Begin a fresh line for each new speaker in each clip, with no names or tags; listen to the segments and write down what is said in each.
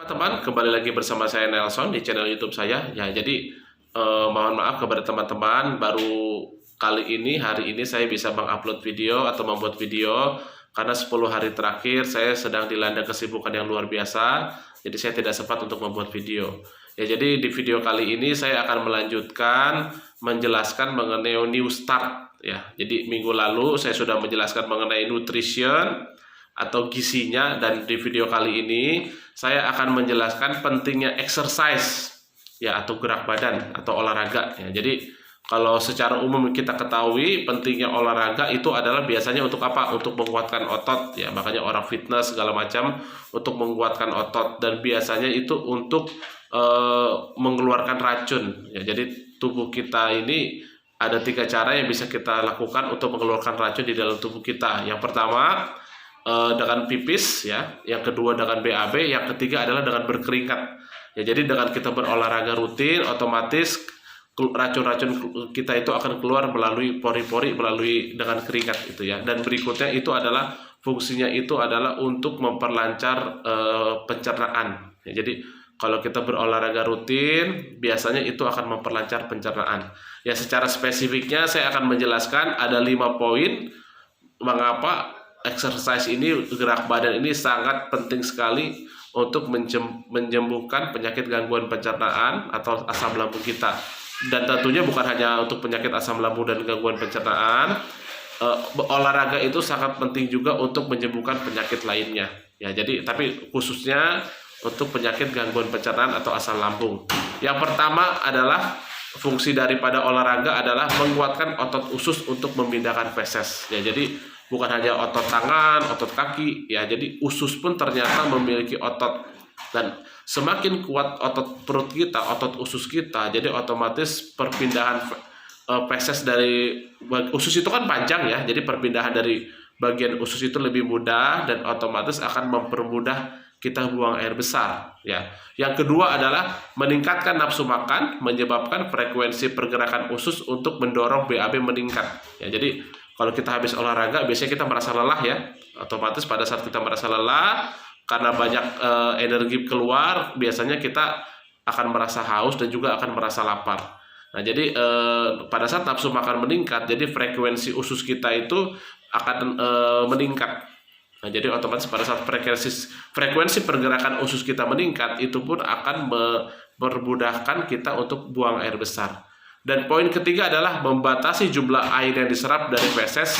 Teman, kembali lagi bersama saya Nelson di channel YouTube saya. Ya, jadi mohon maaf kepada teman-teman, baru kali ini hari ini saya bisa mengupload video atau membuat video karena 10 hari terakhir saya sedang dilanda kesibukan yang luar biasa. Jadi saya tidak sempat untuk membuat video. Ya, jadi di video kali ini saya akan melanjutkan menjelaskan mengenai New Start ya. Jadi minggu lalu saya sudah menjelaskan mengenai nutrition atau gizinya, dan di video kali ini saya akan menjelaskan pentingnya exercise ya, atau gerak badan atau olahraga ya. Jadi kalau secara umum kita ketahui pentingnya olahraga itu adalah biasanya untuk apa? Untuk menguatkan otot ya. Makanya orang fitness segala macam untuk menguatkan otot, dan biasanya itu untuk mengeluarkan racun ya. Jadi tubuh kita ini ada 3 cara yang bisa kita lakukan untuk mengeluarkan racun di dalam tubuh kita. Yang pertama dengan pipis ya, yang kedua dengan BAB, yang ketiga adalah dengan berkeringat ya. Jadi dengan kita berolahraga rutin, otomatis racun-racun kita itu akan keluar melalui pori-pori, melalui dengan keringat itu ya. Dan berikutnya itu adalah fungsinya itu adalah untuk memperlancar pencernaan ya. Jadi kalau kita berolahraga rutin, biasanya itu akan memperlancar pencernaan ya. Secara spesifiknya saya akan menjelaskan ada 5 poin mengapa exercise ini, gerak badan ini sangat penting sekali untuk menyembuhkan penyakit gangguan pencernaan atau asam lambung kita. Dan tentunya bukan hanya untuk penyakit asam lambung dan gangguan pencernaan, olahraga itu sangat penting juga untuk menyembuhkan penyakit lainnya ya. Jadi tapi khususnya untuk penyakit gangguan pencernaan atau asam lambung. Yang pertama adalah fungsi daripada olahraga adalah menguatkan otot usus untuk memindahkan feses ya. Jadi bukan hanya otot tangan, otot kaki ya. Jadi usus pun ternyata memiliki otot, dan semakin kuat otot perut kita, otot usus kita, jadi otomatis perpindahan feses dari usus itu kan panjang ya. Jadi perpindahan dari bagian usus itu lebih mudah, dan otomatis akan mempermudah kita buang air besar ya. Yang kedua adalah meningkatkan nafsu makan, menyebabkan frekuensi pergerakan usus untuk mendorong BAB meningkat ya. Jadi kalau kita habis olahraga biasanya kita merasa lelah ya. Otomatis pada saat kita merasa lelah karena banyak energi keluar, biasanya kita akan merasa haus dan juga akan merasa lapar. Nah, jadi pada saat nafsu makan meningkat, jadi frekuensi usus kita itu akan meningkat. Nah, jadi otomatis pada saat frekuensi pergerakan usus kita meningkat, itu pun akan memudahkan kita untuk buang air besar. Dan poin ketiga adalah membatasi jumlah air yang diserap dari feses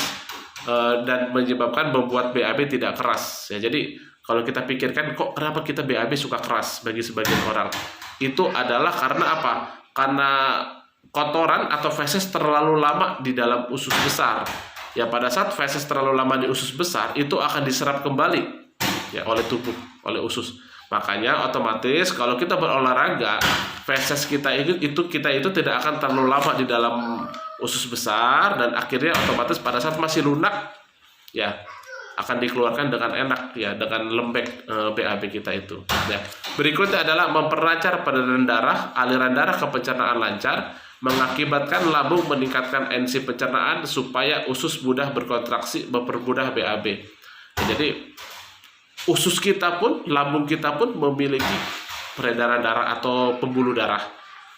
dan menyebabkan membuat BAB tidak keras ya. Jadi kalau kita pikirkan kok kenapa kita BAB suka keras bagi sebagian orang, itu adalah karena apa? Karena kotoran atau feses terlalu lama di dalam usus besar ya. Pada saat feses terlalu lama di usus besar, itu akan diserap kembali ya oleh tubuh, oleh usus. Makanya otomatis kalau kita berolahraga, feses kita itu tidak akan terlalu lama di dalam usus besar, dan akhirnya otomatis pada saat masih lunak ya akan dikeluarkan dengan enak ya, dengan lembek BAB kita itu ya. Berikutnya adalah memperlancar peredaran darah, aliran darah ke pencernaan lancar, mengakibatkan lambung meningkatkan enzim pencernaan supaya usus mudah berkontraksi, mempermudah BAB ya. Jadi usus kita pun, lambung kita pun memiliki peredaran darah atau pembuluh darah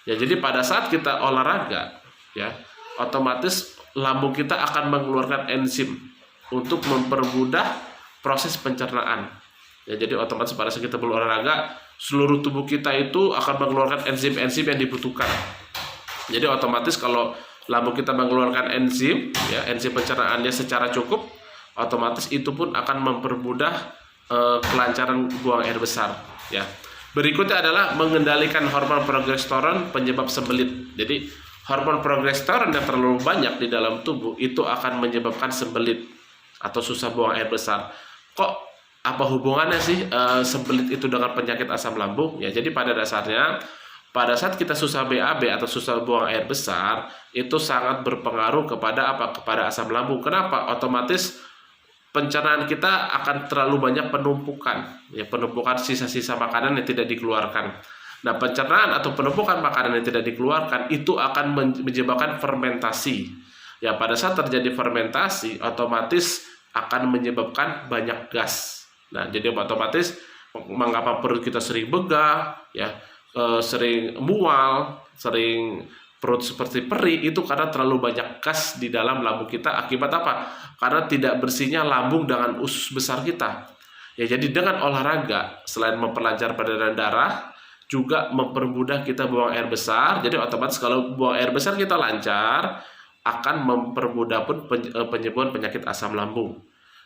ya. Jadi pada saat kita olahraga ya, otomatis lambung kita akan mengeluarkan enzim untuk mempermudah proses pencernaan ya. Jadi otomatis pada saat kita berolahraga, seluruh tubuh kita itu akan mengeluarkan enzim-enzim yang dibutuhkan. Jadi otomatis kalau lambung kita mengeluarkan enzim ya, enzim pencernaannya secara cukup, otomatis itu pun akan mempermudah kelancaran buang air besar ya. Berikutnya adalah mengendalikan hormon progesteron penyebab sembelit. Jadi hormon progesteron yang terlalu banyak di dalam tubuh itu akan menyebabkan sembelit atau susah buang air besar. Kok apa hubungannya sih sembelit itu dengan penyakit asam lambung ya? Jadi pada dasarnya pada saat kita susah BAB atau susah buang air besar, itu sangat berpengaruh kepada apa? Kepada asam lambung. Kenapa? Otomatis pencernaan kita akan terlalu banyak penumpukan ya, penumpukan sisa-sisa makanan yang tidak dikeluarkan. Nah, pencernaan atau penumpukan makanan yang tidak dikeluarkan itu akan menyebabkan fermentasi ya. Pada saat terjadi fermentasi, otomatis akan menyebabkan banyak gas. Nah, jadi otomatis mengapa perut kita sering begah, ya, sering mual, sering perut seperti perih, itu karena terlalu banyak gas di dalam lambung kita. Akibat apa? Karena tidak bersihnya lambung dengan usus besar kita. Ya, jadi dengan olahraga selain memperlancar peredaran darah, juga mempermudah kita buang air besar. Jadi otomatis kalau buang air besar kita lancar, akan mempermudah pun penyembuhan penyakit asam lambung.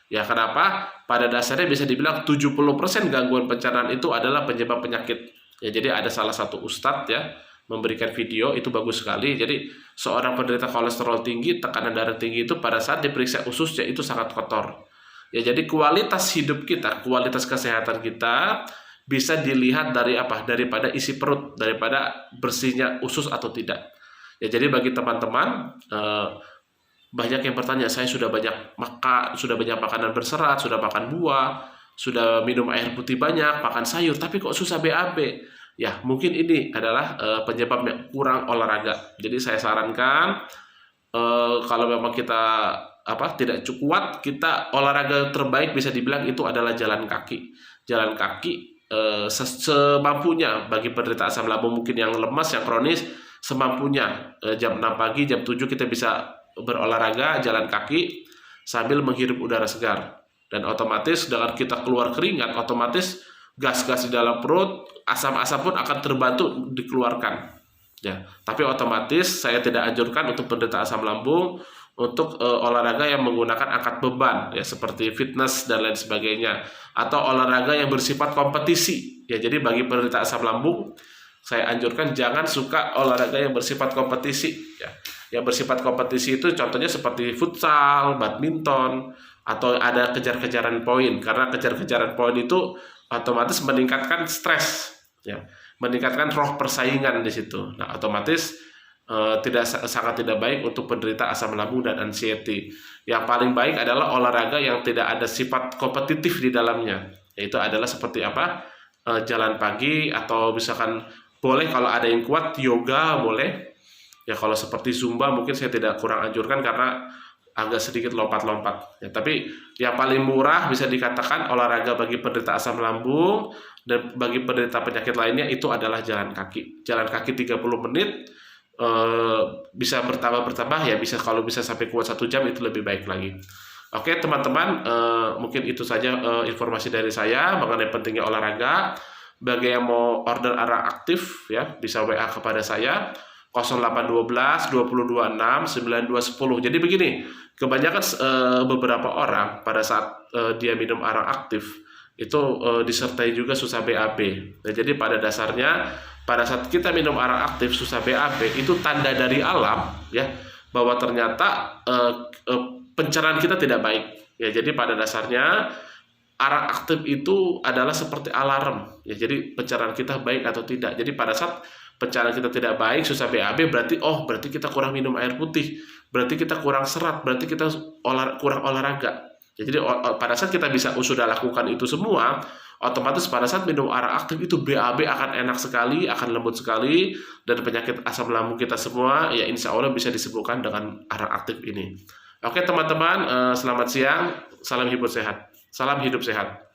Ya, kenapa? Pada dasarnya bisa dibilang 70% gangguan pencernaan itu adalah penyebab penyakit. Ya, jadi ada salah satu ustadz ya memberikan video, itu bagus sekali. Jadi seorang penderita kolesterol tinggi, tekanan darah tinggi itu pada saat diperiksa ususnya itu sangat kotor. Ya, jadi kualitas hidup kita, kualitas kesehatan kita bisa dilihat dari apa? Daripada isi perut, daripada bersihnya usus atau tidak. Ya, jadi bagi teman-teman, banyak yang bertanya, saya sudah banyak makanan berserat, sudah makan buah, sudah minum air putih banyak, makan sayur, tapi kok susah BAB? Ya, mungkin ini adalah penyebabnya kurang olahraga. Jadi saya sarankan kalau memang kita tidak kuat, kita olahraga terbaik bisa dibilang itu adalah jalan kaki. Jalan kaki semampunya. Bagi penderita asam lambung mungkin yang lemas, yang kronis, semampunya. Jam 6 pagi, jam 7 kita bisa berolahraga jalan kaki sambil menghirup udara segar. Dan otomatis dengan kita keluar keringat, otomatis gas-gas di dalam perut, asam-asam pun akan terbantu dikeluarkan. Ya, tapi otomatis saya tidak anjurkan untuk penderita asam lambung untuk olahraga yang menggunakan angkat beban, ya, seperti fitness dan lain sebagainya, atau olahraga yang bersifat kompetisi. Ya, jadi bagi penderita asam lambung, saya anjurkan jangan suka olahraga yang bersifat kompetisi. Ya, yang bersifat kompetisi itu contohnya seperti futsal, badminton, atau ada kejar-kejaran poin. Karena kejar-kejaran poin itu otomatis meningkatkan stres, ya, meningkatkan roh persaingan di situ. Nah, otomatis sangat tidak baik untuk penderita asam lambung dan anxiety. Yang paling baik adalah olahraga yang tidak ada sifat kompetitif di dalamnya. Yaitu adalah seperti apa? Jalan pagi, atau misalkan boleh kalau ada yang kuat yoga boleh. Ya, kalau seperti zumba mungkin saya tidak kurang anjurkan karena agak sedikit lompat-lompat. Ya, tapi yang paling murah bisa dikatakan olahraga bagi penderita asam lambung dan bagi penderita penyakit lainnya itu adalah jalan kaki. Jalan kaki 30 menit, bisa bertambah ya, bisa kalau bisa sampai kuat 1 jam itu lebih baik lagi. Oke teman-teman, mungkin itu saja informasi dari saya mengenai pentingnya olahraga. Bagi yang mau order ARA aktif ya, bisa WA kepada saya 0812 2026 9210. Jadi begini, kebanyakan beberapa orang pada saat dia minum ARA aktif itu disertai juga susah BAB. Nah, jadi pada dasarnya pada saat kita minum ARA aktif susah BAB itu tanda dari alam ya, bahwa ternyata pencernaan kita tidak baik. Ya, jadi pada dasarnya ARA aktif itu adalah seperti alarm. Ya, jadi pencernaan kita baik atau tidak. Jadi pada saat pencernaan kita tidak baik, susah BAB, berarti kita kurang minum air putih, berarti kita kurang serat, berarti kita kurang olahraga. Ya, jadi pada saat kita sudah lakukan itu semua, otomatis pada saat minum ARA aktif itu BAB akan enak sekali, akan lembut sekali, dan penyakit asam lambung kita semua ya insya Allah bisa disembuhkan dengan ARA aktif ini. Oke teman-teman, selamat siang, salam hidup sehat.